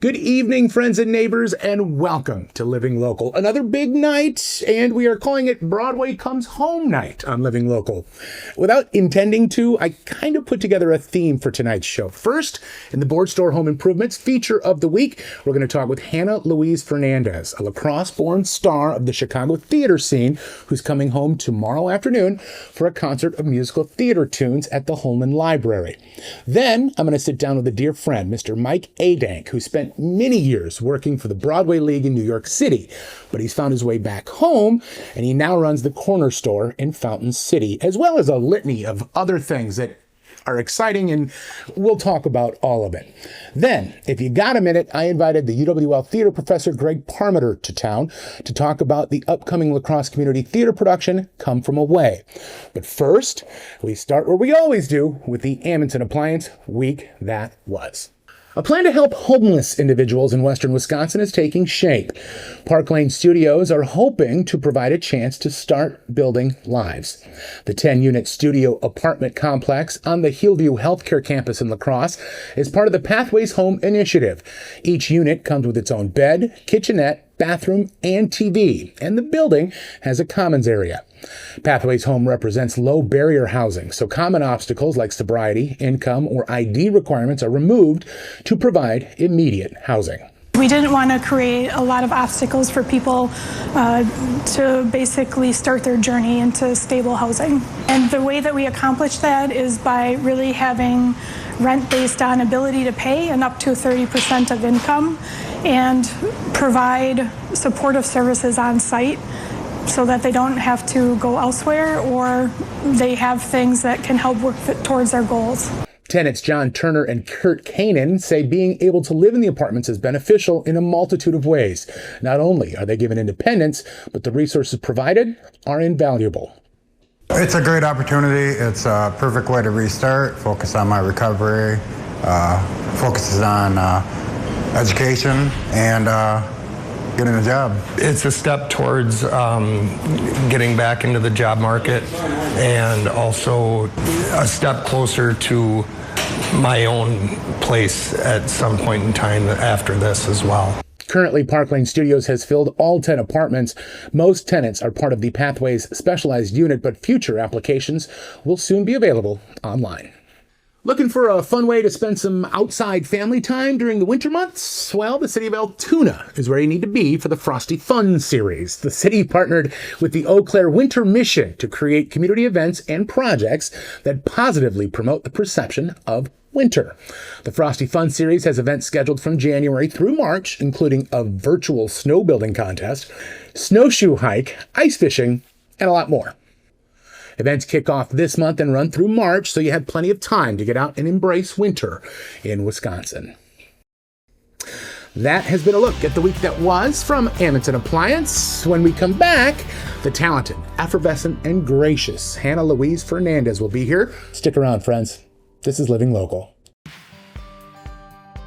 Good evening, friends and neighbors, and welcome to Living Local. Another big night, and we are calling it Broadway Comes Home Night on Living Local. Without intending to, I kind of put together a theme for tonight's show. First, in the Board Store Home Improvements feature of the week, we're going to talk with Hannah Louise Fernandez, a lacrosse-born star of the Chicago theater scene, who's coming home tomorrow afternoon for a concert of musical theater tunes at the Holman Library. Then, I'm going to sit down with a dear friend, Mr. Mike Adank, who spent many years working for the Broadway League in New York City, but he's found his way back home, and he now runs the Corner Store in Fountain City, as well as a litany of other things that are exciting, and we'll talk about all of it. Then, if you got a minute, I invited the UWL theater professor Greg Parmiter to town to talk about the upcoming lacrosse community theater production, Come From Away. But first, we start where we always do, with the Amundsen Appliance Week That Was. A plan to help homeless individuals in western Wisconsin is taking shape. Park Lane Studios are hoping to provide a chance to start building lives. The 10-unit studio apartment complex on the Hillview Healthcare Campus in La Crosse is part of the Pathways Home Initiative. Each unit comes with its own bed, kitchenette, bathroom, and TV, and the building has a commons area. Pathways Home represents low barrier housing, so common obstacles like sobriety, income, or ID requirements are removed to provide immediate housing. We didn't want to create a lot of obstacles for people to basically start their journey into stable housing. And the way that we accomplish that is by really having rent based on ability to pay and up to 30% of income, and provide supportive services on site so that they don't have to go elsewhere, or they have things that can help work towards their goals. Tenants John Turner and Kurt Kanan say being able to live in the apartments is beneficial in a multitude of ways. Not only are they given independence, but the resources provided are invaluable. It's a great opportunity. It's a perfect way to restart, focus on my recovery, focuses on education, and getting a job. It's a step towards getting back into the job market, and also a step closer to my own place at some point in time after this as well. Currently, Park Lane Studios has filled all 10 apartments. Most tenants are part of the Pathways specialized unit, but future applications will soon be available online. Looking for a fun way to spend some outside family time during the winter months? Well, the city of Altoona is where you need to be for the Frosty Fun series. The city partnered with the Eau Claire Winter Mission to create community events and projects that positively promote the perception of winter. The Frosty Fun series has events scheduled from January through March, including a virtual snow building contest, snowshoe hike, ice fishing, and a lot more. Events kick off this month and run through March, so you have plenty of time to get out and embrace winter in Wisconsin. That has been a look at the week that was from Amundsen Appliance. When we come back, the talented, effervescent, and gracious Hannah Louise Fernandez will be here. Stick around, friends. This is Living Local.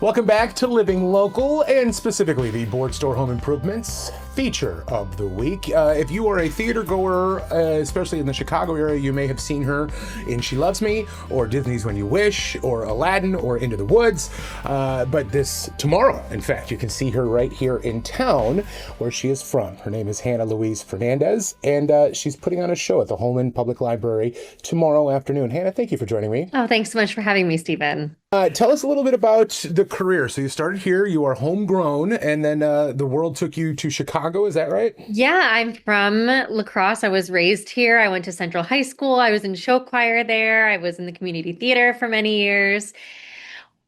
Welcome back to Living Local, and specifically the Board Store Home Improvements feature of the week. If you are a theater goer, especially in the Chicago area, you may have seen her in She Loves Me, or Disney's When You Wish, or Aladdin, or Into the Woods. But this tomorrow, in fact, you can see her right here in town where she is from. Her name is Hannah Louise Fernandez, and she's putting on a show at the Holman Public Library tomorrow afternoon. Hannah, thank you for joining me. Oh, thanks so much for having me, Stephen. Tell us a little bit about the career. So you started here, you are homegrown, and then the world took you to Chicago, is that right? Yeah, I'm from La Crosse. I was raised here. I went to Central High School. I was in show choir there. I was in the community theater for many years.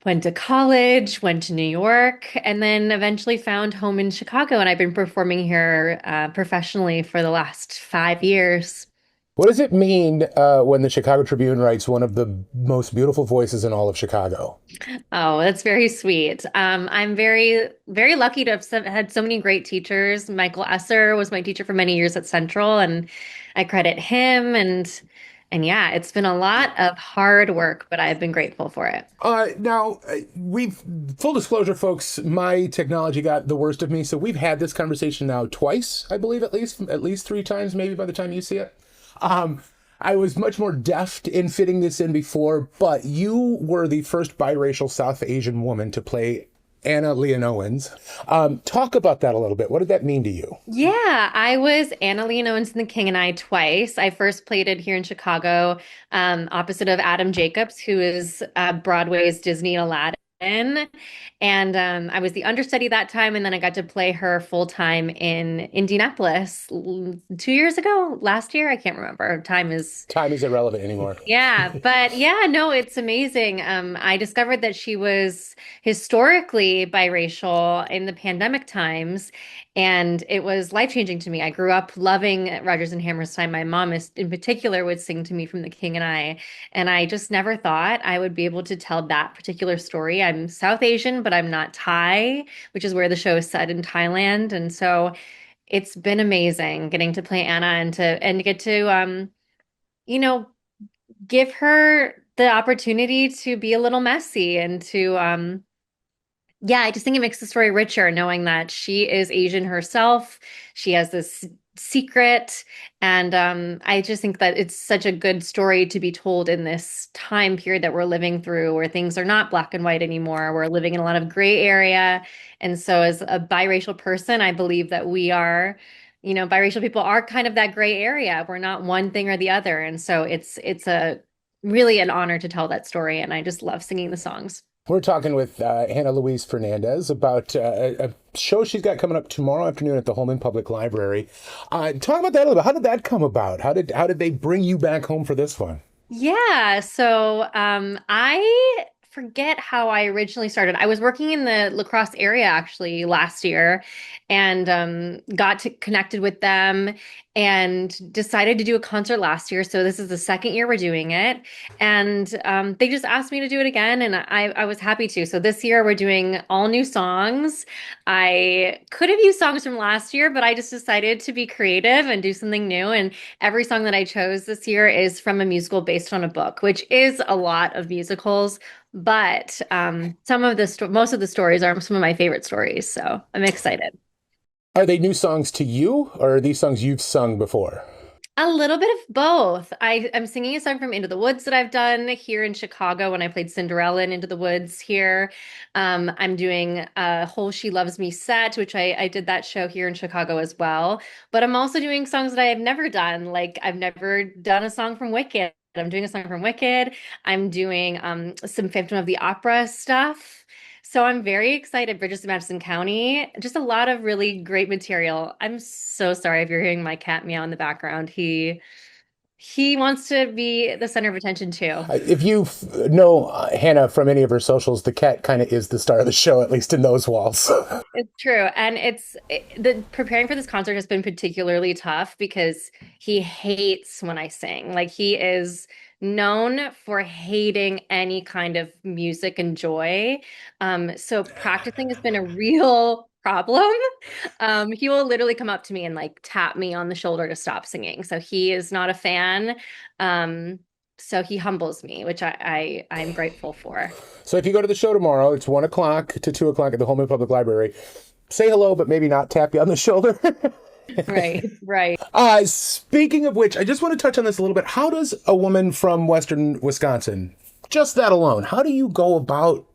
Went to college, went to New York, and then eventually found home in Chicago. And I've been performing here professionally for the last 5 years. What does it mean when the Chicago Tribune writes one of the most beautiful voices in all of Chicago? Oh, that's very sweet. I'm very, very lucky to have had so many great teachers. Michael Esser was my teacher for many years at Central, and I credit him. And yeah, it's been a lot of hard work, but I've been grateful for it. Now, full disclosure, folks, my technology got the worst of me. So we've had this conversation now twice, I believe, at least 3 times, maybe by the time you see it. I was much more deft in fitting this in before, but you were the first biracial South Asian woman to play Anna Leonowens. Talk about that a little bit. What did that mean to you? Yeah, I was Anna Leon Owens in The King and I twice. I first played it here in Chicago, opposite of Adam Jacobs, who is Broadway's Disney Aladdin. And I was the understudy that time, and then I got to play her full time in Indianapolis 2 years ago, last year. I can't remember. Time is Time is irrelevant anymore. yeah, but yeah, no, it's amazing. I discovered that she was historically biracial in the pandemic times, and it was life-changing to me. I grew up loving Rodgers and Hammerstein. My mom is, in particular, would sing to me from The King and I just never thought I would be able to tell that particular story. I'm South Asian, but I'm not Thai, which is where the show is set in Thailand, and so it's been amazing getting to play Anna and get to you know give her the opportunity to be a little messy and to yeah, I just think it makes the story richer knowing that she is Asian herself. She has this secret, and I just think that it's such a good story to be told in this time period that we're living through where things are not black and white anymore. We're living in a lot of gray area. And so as a biracial person, I believe that we are, biracial people are kind of that gray area. We're not one thing or the other. And so it's a really an honor to tell that story, and I just love singing the songs. We're talking with Hannah Louise Fernandez about a show she's got coming up tomorrow afternoon at the Holman Public Library. Talk about that a little bit. How did that come about? How did they bring you back home for this one? Yeah, so I forget how I originally started. I was working in the lacrosse area actually last year and got to connected with them and decided to do a concert last year. So this is the second year we're doing it. And they just asked me to do it again, and I was happy to. So this year we're doing all new songs. I could have used songs from last year, but I just decided to be creative and do something new. And every song that I chose this year is from a musical based on a book, which is a lot of musicals. But most of the stories are some of my favorite stories. So I'm excited. Are they new songs to you, or are these songs you've sung before? A little bit of both. I'm singing a song from Into the Woods that I've done here in Chicago when I played Cinderella in Into the Woods here. I'm doing a whole She Loves Me set, which I did that show here in Chicago as well. But I'm also doing songs that I have never done. Like I've never done a song from Wicked. I'm doing a song from Wicked. I'm doing some Phantom of the Opera stuff. So I'm very excited. Bridges of Madison County. Just a lot of really great material. I'm so sorry if you're hearing my cat meow in the background. He wants to be the center of attention too. If you know Hannah from any of her socials, the cat kind of is the star of the show, at least in those walls. It's true. And the preparing for this concert has been particularly tough because he hates when I sing. Like he is known for hating any kind of music and joy. So practicing has been a real problem. He will literally come up to me and like tap me on the shoulder to stop singing. So he is not a fan. So he humbles me, which I'm grateful for. So if you go to the show tomorrow, it's 1 o'clock to 2 o'clock at the Holman Public Library. Say hello, but maybe not tap you on the shoulder. Right, right. Speaking of which, I just want to touch on this a little bit. How does a woman from Western Wisconsin, just that alone, how do you go about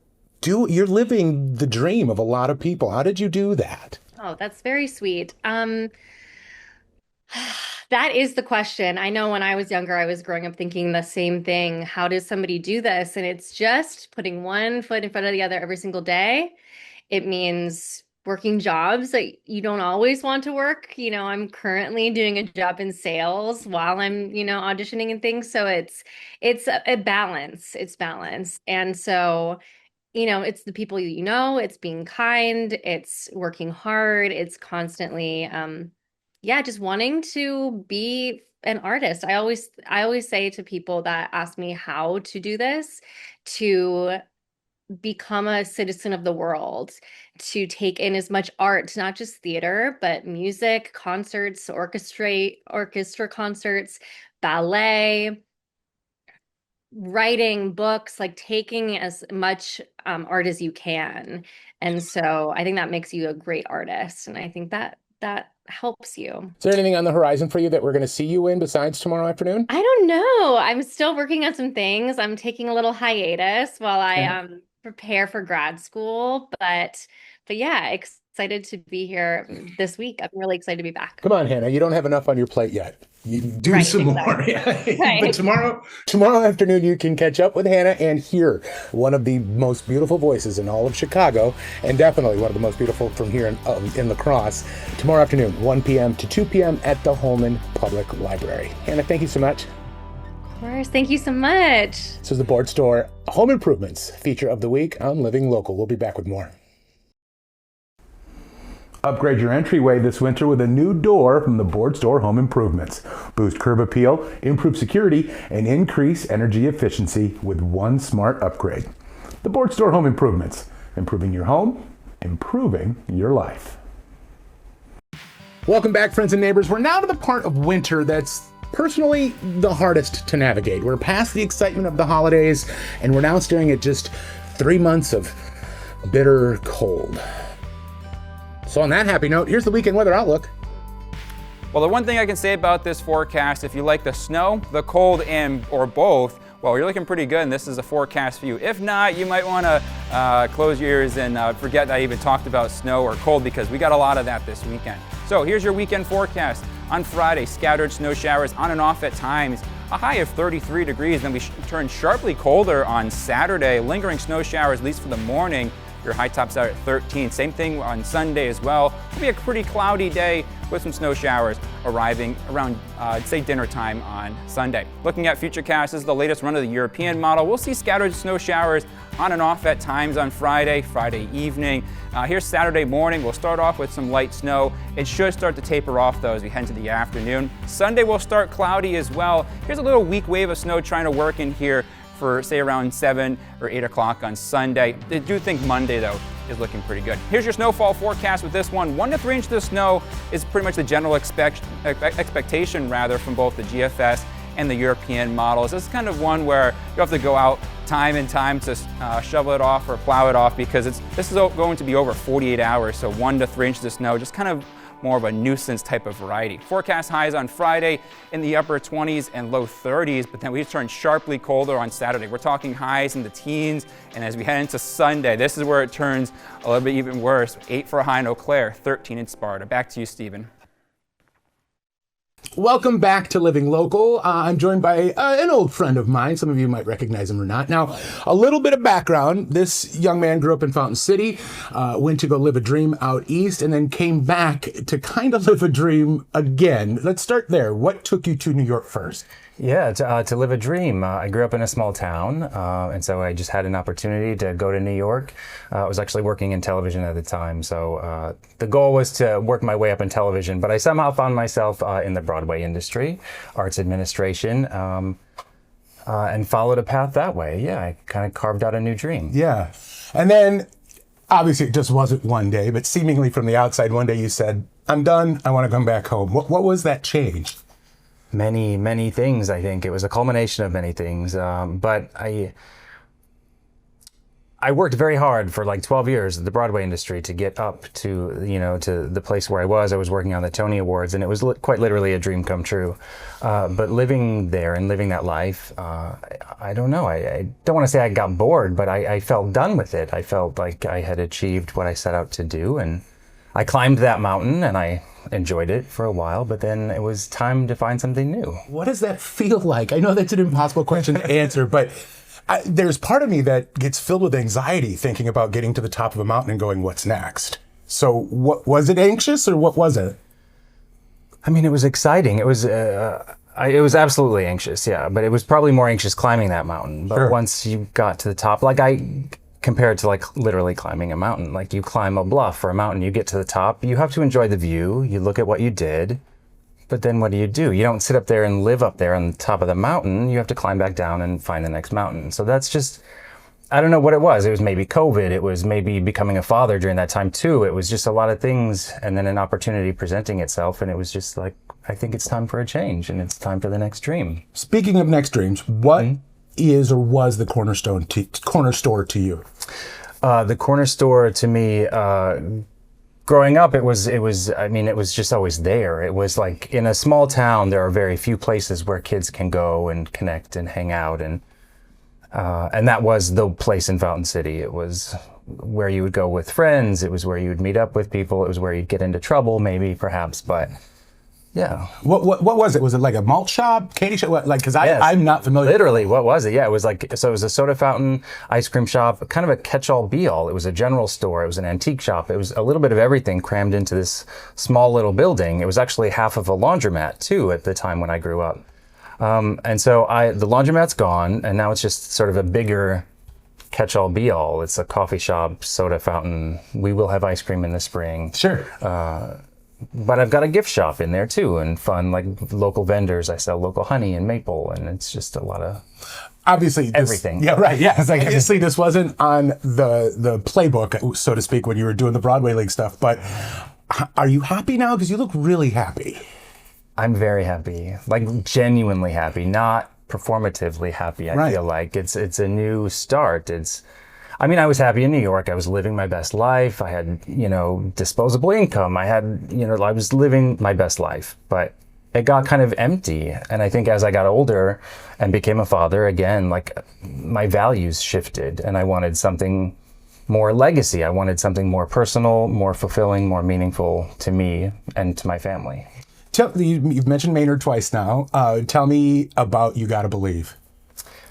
you're living the dream of a lot of people. How did you do that? Oh, that's very sweet. That is the question. I know when I was younger, I was growing up thinking the same thing. How does somebody do this? And it's just putting one foot in front of the other every single day. It means working jobs that you don't always want to work. I'm currently doing a job in sales while I'm, auditioning and things. So it's a balance. It's balance. And so it's the people it's being kind, it's working hard, it's constantly, yeah, just wanting to be an artist. I always say to people that ask me how to do this, to become a citizen of the world, to take in as much art, not just theater, but music, concerts, orchestra concerts, ballet, writing books, like taking as much art as you can. And so I think that makes you a great artist. And I think that helps you. Is there anything on the horizon for you that we're going to see you in besides tomorrow afternoon? I don't know. I'm still working on some things. I'm taking a little hiatus while I Okay. prepare for grad school, but yeah, excited to be here this week. I'm really excited to be back. Come on, Hannah. You don't have enough on your plate yet. You do Right, some more. exactly. But Right. tomorrow afternoon, you can catch up with Hannah and hear one of the most beautiful voices in all of Chicago, and definitely one of the most beautiful from here in La Crosse. Tomorrow afternoon, 1 p.m. to 2 p.m. at the Holman Public Library. Hannah, thank you so much. Of course. Thank you so much. This is the Board Store Home Improvements feature of the week on Living Local. We'll be back with more. Upgrade your entryway this winter with a new door from the Board Store Home Improvements. Boost curb appeal, improve security, and increase energy efficiency with one smart upgrade. The Board Store Home Improvements. Improving your home, improving your life. Welcome back, friends and neighbors. We're now to the part of winter that's personally the hardest to navigate. We're past the excitement of the holidays, and we're now staring at just 3 months of bitter cold. So on that happy note, here's the weekend weather outlook. Well, the one thing I can say about this forecast, if you like the snow, the cold, or both, well, you're looking pretty good, and this is a forecast for you. If not, you might want to close your ears and forget that I even talked about snow or cold, because we got a lot of that this weekend. So here's your weekend forecast. On Friday, scattered snow showers on and off at times, a high of 33 degrees. Then we turn sharply colder on Saturday, lingering snow showers, at least for the morning. Your high tops out at 13. Same thing on Sunday as well. It'll be a pretty cloudy day with some snow showers arriving around, say, dinner time on Sunday. Looking at Futurecast, this is the latest run of the European model. We'll see scattered snow showers on and off at times on Friday evening. Here's Saturday morning. We'll start off with some light snow. It should start to taper off, though, as we head into the afternoon. Sunday will start cloudy as well. Here's a little weak wave of snow trying to work in here for, say, around 7 or 8 o'clock on Sunday. I do think Monday, though, is looking pretty good. Here's your snowfall forecast with this one. 1 to 3 inches of snow is pretty much the general expectation from both the GFS and the European models. This is kind of one where you have to go out time and time to shovel it off or plow it off, because this is going to be over 48 hours, so 1 to 3 inches of snow, just kind of more of a nuisance type of variety. Forecast highs on Friday in the upper 20s and low 30s, but then we turn sharply colder on Saturday. We're talking highs in the teens, and as we head into Sunday, this is where it turns a little bit even worse. 8 for a high in Eau Claire, 13 in Sparta. Back to you, Stephen. Welcome back to Living Local. I'm joined by an old friend of mine. Some of you might recognize him or not. Now, a little bit of background. This young man grew up in Fountain City, went to go live a dream out east, and then came back to kind of live a dream again. Let's start there. What took you to New York first? Yeah, to live a dream. I grew up in a small town, and so I just had an opportunity to go to New York. I was actually working in television at the time, so the goal was to work my way up in television, but I somehow found myself in the Broadway industry, arts administration, and followed a path that way. Yeah, I kind of carved out a new dream. Yeah. And then, obviously, it just wasn't one day, but seemingly from the outside, one day you said, I'm done, I want to come back home. What was that change? Many things, I think. It was a culmination of many things. But I worked very hard for like 12 years in the Broadway industry to get up to, to the place where I was. I was working on the Tony Awards, and it was quite literally a dream come true. But living there and living that life, I don't know. I don't want to say I got bored, but I felt done with it. I felt like I had achieved what I set out to do, and I climbed that mountain, and I enjoyed it for a while, but then it was time to find something new. What does that feel like? I know that's an impossible question to answer, but there's part of me that gets filled with anxiety thinking about getting to the top of a mountain and going, what's next? So what was it, anxious, or what was it? I mean, it was exciting. It was absolutely anxious, yeah, but it was probably more anxious climbing that mountain. But Sure. Once you got to the top, compared to like literally climbing a mountain, like you climb a bluff or a mountain, you get to the top, you have to enjoy the view, you look at what you did, but then what do? You don't sit up there and live up there on the top of the mountain. You have to climb back down and find the next mountain. So that's just, I don't know what it was. It was maybe COVID. It was maybe becoming a father during that time too. It was just a lot of things, and then an opportunity presenting itself, and it was just like, I think it's time for a change, and it's time for the next dream. Speaking of next dreams, what is or was the corner store to you? The corner store to me, growing up, it was just always there. It was like in a small town, there are very few places where kids can go and connect and hang out. And And that was the place in Fountain City. It was where you would go with friends. It was where you would meet up with people. It was where you'd get into trouble, maybe, perhaps, but yeah. What was it? Was it like a malt shop, candy shop? What, like, because Yes. I'm not familiar. Literally, what was it? Yeah, it was like, so it was a soda fountain, ice cream shop, kind of a catch-all be-all. It was a general store. It was an antique shop. It was a little bit of everything crammed into this small little building. It was actually half of a laundromat, too, at the time when I grew up. And so the laundromat's gone, and now it's just sort of a bigger catch-all be-all. It's a coffee shop, soda fountain. We will have ice cream in the spring. Sure. But I've got a gift shop in there too, and fun, like local vendors. I sell local honey and maple, and it's just a lot of Obviously, everything. Yeah, right. Yeah, it's like obviously this wasn't on the playbook, so to speak, when you were doing the Broadway League stuff. But are you happy now? Because you look really happy. I'm very happy, like genuinely happy, not performatively happy. I feel like it's a new start. I mean, I was happy in New York. I was living my best life. I had, disposable income. I was living my best life, but it got kind of empty. And I think as I got older and became a father again, like my values shifted and I wanted something more legacy. I wanted something more personal, more fulfilling, more meaningful to me and to my family. You've mentioned Maynard twice now. Tell me about You Gotta Believe.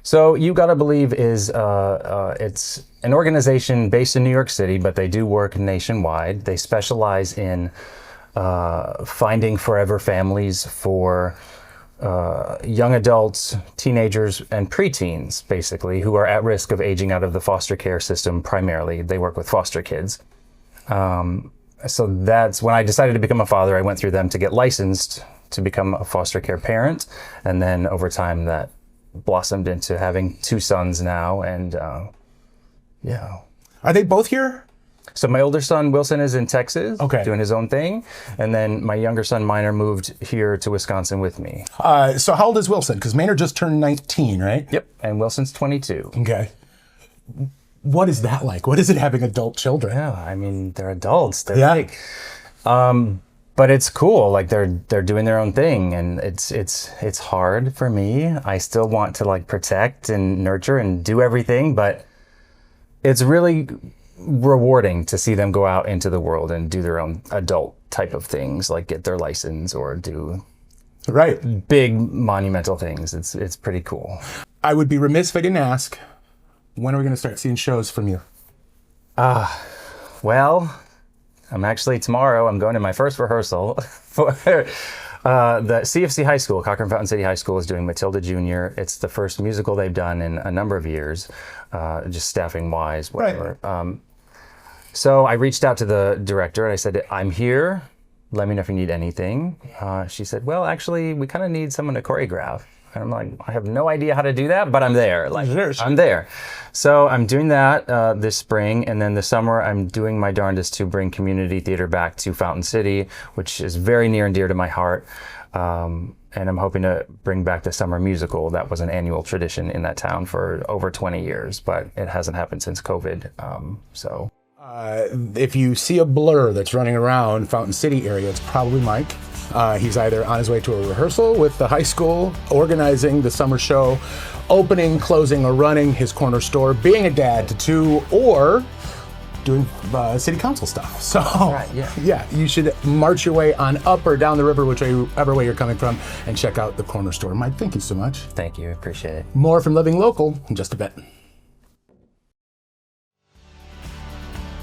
So You Gotta Believe is it's an organization based in New York City, but they do work nationwide. They specialize in finding forever families for young adults, teenagers, and preteens, basically, who are at risk of aging out of the foster care system primarily. They work with foster kids. So that's when I decided to become a father. I went through them to get licensed to become a foster care parent. And then over time that blossomed into having 2 sons now. And yeah. Are they both here? So my older son, Wilson, is in Texas doing his own thing. And then my younger son, Minor, moved here to Wisconsin with me. So how old is Wilson? Because Maynard just turned 19, right? Yep. And Wilson's 22. Okay. What is that like? What is it having adult children? Yeah, I mean, they're adults. They're big. But it's cool. Like they're doing their own thing, and it's hard for me. I still want to like protect and nurture and do everything, but it's really rewarding to see them go out into the world and do their own adult type of things, like get their license or do big monumental things. It's pretty cool. I would be remiss if I didn't ask, when are we going to start seeing shows from you? Well, tomorrow I'm going to my first rehearsal for the CFC High School, Cochran Fountain City High School, is doing Matilda Jr. It's the first musical they've done in a number of years, just staffing wise, whatever. Right. So I reached out to the director and I said, I'm here. Let me know if you need anything. She said, well, actually, we kind of need someone to choreograph. And I'm like, I have no idea how to do that, but I'm there. Like, I'm there. So I'm doing that this spring, and then this summer I'm doing my darndest to bring community theater back to Fountain City, which is very near and dear to my heart. And I'm hoping to bring back the summer musical. That was an annual tradition in that town for over 20 years, but it hasn't happened since COVID. If you see a blur that's running around Fountain City area, it's probably Mike. He's either on his way to a rehearsal with the high school, organizing the summer show, opening, closing, or running his corner store, being a dad to 2, or doing city council stuff. So you should march your way on up or down the river, whichever way you're coming from, and check out the corner store. Mike, thank you so much. Thank you. Appreciate it. More from Living Local in just a bit.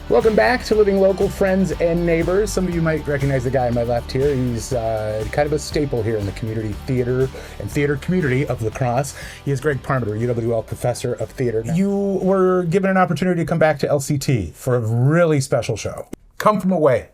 Welcome back to Living Local, friends and neighbors. Some of you might recognize the guy on my left here. He's kind of a staple here in the community theater and theater community of La Crosse. He is Greg Parmenter, UWL professor of theater. You were given an opportunity to come back to LCT for a really special show. Come From Away.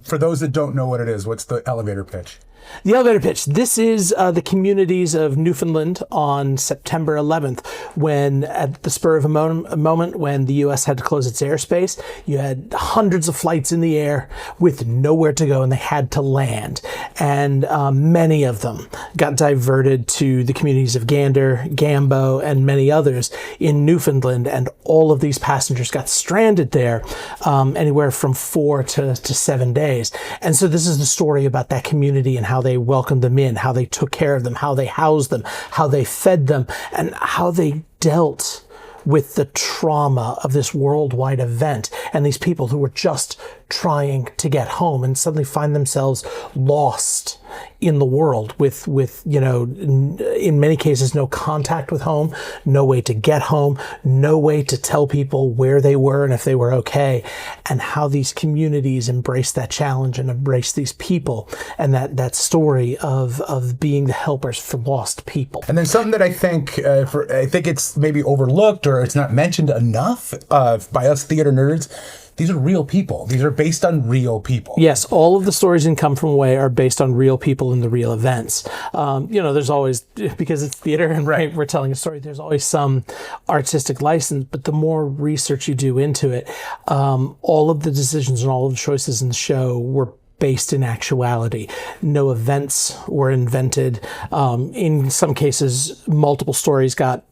For those that don't know what it is, what's the elevator pitch? The elevator pitch. This is the communities of Newfoundland on September 11th, when at the spur of a moment when the U.S. had to close its airspace, you had hundreds of flights in the air with nowhere to go, and they had to land. And many of them got diverted to the communities of Gander, Gambo, and many others in Newfoundland. And all of these passengers got stranded there anywhere from 4 to 7 days. And so this is the story about that community and how they welcomed them in, how they took care of them, how they housed them, how they fed them, and how they dealt with the trauma of this worldwide event and these people who were just trying to get home and suddenly find themselves lost in the world with in many cases no contact with home, no way to get home, no way to tell people where they were and if they were okay, and how these communities embrace that challenge and embrace these people and that story of being the helpers for lost people. And then something that I think it's maybe overlooked or it's not mentioned enough by us theater nerds. These are real people. These are based on real people. Yes, all of the stories in Come From Away are based on real people and the real events. There's always, because it's theater and we're telling a story, there's always some artistic license, but the more research you do into it, all of the decisions and all of the choices in the show were based in actuality. No events were invented. In some cases, multiple stories got,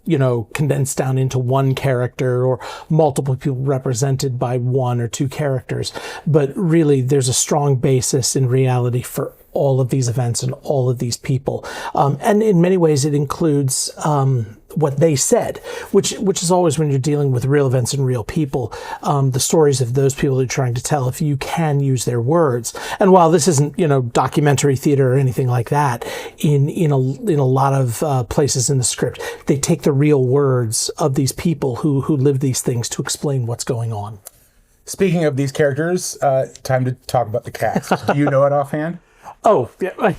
condensed down into one character or multiple people represented by one or two characters. But really, there's a strong basis in reality for all of these events and all of these people. And in many ways, it includes what they said, which is always when you're dealing with real events and real people, the stories of those people you're trying to tell, if you can use their words. And while this isn't, documentary theater or anything like that, in a lot of places in the script, they take the real words of these people who live these things to explain what's going on. Speaking of these characters, time to talk about the cast. Do you know it offhand? Oh, yeah,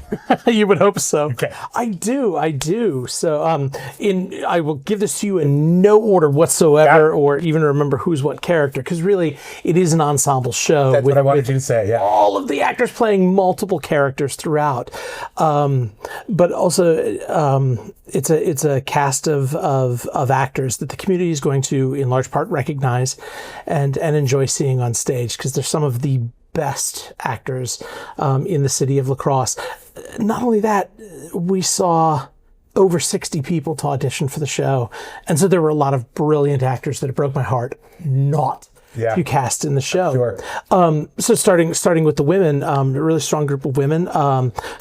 you would hope so. Okay. I do. So, I will give this to you in no order whatsoever, or even remember who's what character, because really, it is an ensemble show. That's what I wanted you to say. Yeah. All of the actors playing multiple characters throughout, but also it's a cast of actors that the community is going to, in large part, recognize and enjoy seeing on stage, because they're some of the best actors in the city of La Crosse. Not only that, we saw over 60 people to audition for the show. And so there were a lot of brilliant actors that it broke my heart not to cast in the show. Sure. So starting with the women, a really strong group of women,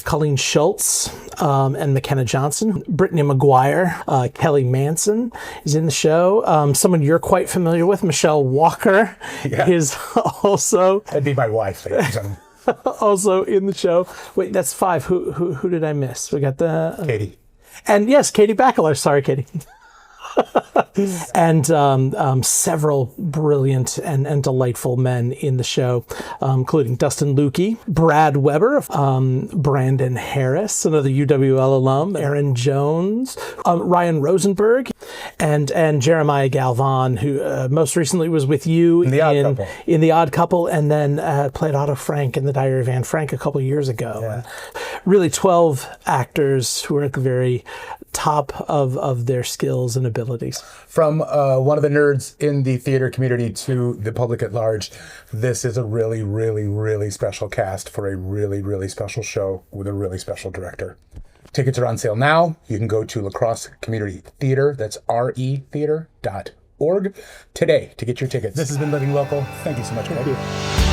Colleen Schultz and McKenna Johnson, Brittany McGuire, Kelly Manson is in the show. Someone you're quite familiar with, Michelle Walker, is also... That'd be my wife. also in the show. Wait, that's 5. Who did I miss? We got the... Katie. And yes, Katie Backeler. Sorry, Katie. And several brilliant and delightful men in the show, including Dustin Lukey, Brad Weber, Brandon Harris, another UWL alum, Aaron Jones, Ryan Rosenberg, and Jeremiah Galvan, who most recently was with you in The Odd Couple, and then played Otto Frank in The Diary of Anne Frank a couple years ago. Yeah. Really 12 actors who are at the very top of their skills and abilities. From one of the nerds in the theater community to the public at large, this is a really, really, really special cast for a really, really special show with a really special director. Tickets are on sale now. You can go to La Crosse Community Theater, that's retheater.org, today to get your tickets. This has been Living Local. Thank you so much, Greg. Thank you.